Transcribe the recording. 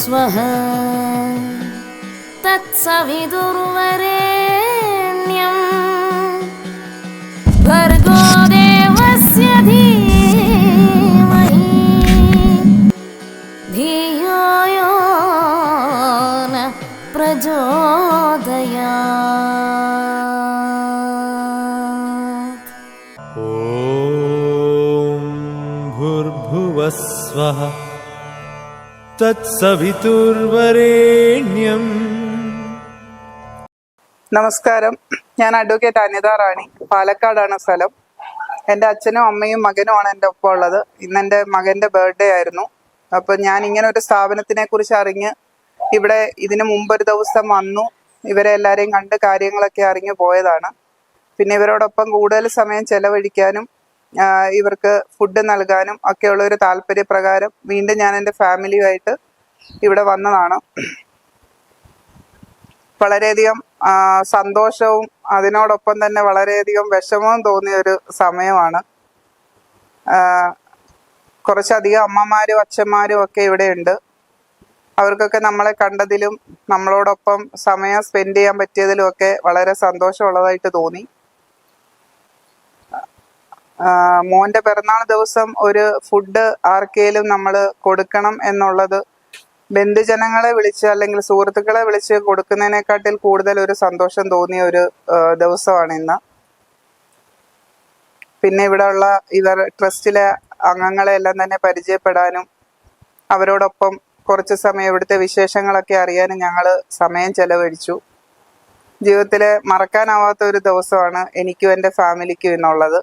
स्वः तत्सवितुर्वरेण्यं भर्गो देवस्य धीमहि धियो यो न प्रचोदयात्। ॐ भूर्भुवः स्वः തത്സവിതുർവരേണ്യം. നമസ്കാരം, ഞാൻ അഡ്വക്കേറ്റ് അനിത റാണി, പാലക്കാടാണ് സ്ഥലം. എൻ്റെ അച്ഛനും അമ്മയും മകനുമാണ് എൻ്റെ ഒപ്പം ഉള്ളത്. ഇന്ന് എൻ്റെ മകൻ്റെ ബർത്ത്ഡേ ആയിരുന്നു. അപ്പോൾ ഞാൻ ഇങ്ങനെ ഒരു സ്ഥാപനത്തിനെ കുറിച്ച് അറിഞ്ഞ് ഇവിടെ ഇതിനു മുമ്പൊരു ദിവസം വന്നു. ഇവരെ എല്ലാവരെയും കണ്ട് കാര്യങ്ങളൊക്കെ അറിഞ്ഞു പോയതാണ്. പിന്നെ ഇവരോടൊപ്പം കൂടുതൽ സമയം ചെലവഴിക്കാനും ഇവർക്ക് ഫുഡ് നൽകാനും ഒക്കെയുള്ള ഒരു താല്പര്യപ്രകാരം വീണ്ടും ഞാൻ എൻ്റെ ഫാമിലിയുമായിട്ട് ഇവിടെ വന്നതാണ്. വളരെയധികം സന്തോഷവും അതിനോടൊപ്പം തന്നെ വളരെയധികം വിഷമവും തോന്നിയ ഒരു സമയമാണ്. കുറച്ചധികം അമ്മമാരും അച്ഛന്മാരും ഒക്കെ ഇവിടെയുണ്ട്. അവർക്കൊക്കെ നമ്മളെ കണ്ടതിലും നമ്മളോടൊപ്പം സമയം സ്പെൻഡ് ചെയ്യാൻ പറ്റിയതിലും ഒക്കെ വളരെ സന്തോഷമുള്ളതായിട്ട് തോന്നി. മോൻ്റെ പിറന്നാൾ ദിവസം ഒരു ഫുഡ് ആർക്കെങ്കിലും നമ്മൾ കൊടുക്കണം എന്നുള്ളത് ബന്ധുജനങ്ങളെ വിളിച്ച് അല്ലെങ്കിൽ സുഹൃത്തുക്കളെ വിളിച്ച് കൊടുക്കുന്നതിനെക്കാട്ടിൽ കൂടുതൽ ഒരു സന്തോഷം തോന്നിയ ഒരു ദിവസമാണ് ഇന്ന്. പിന്നെ ഇവിടെയുള്ള ഇവർ ട്രസ്റ്റിലെ അംഗങ്ങളെ എല്ലാം തന്നെ പരിചയപ്പെടാനും അവരോടൊപ്പം കുറച്ച് സമയം ഇവിടുത്തെ വിശേഷങ്ങളൊക്കെ അറിയാനും ഞങ്ങൾ സമയം ചെലവഴിച്ചു. ജീവിതത്തിലെ മറക്കാനാവാത്ത ഒരു ദിവസമാണ് എനിക്കും എൻ്റെ ഫാമിലിക്കും ഇന്നുള്ളത്.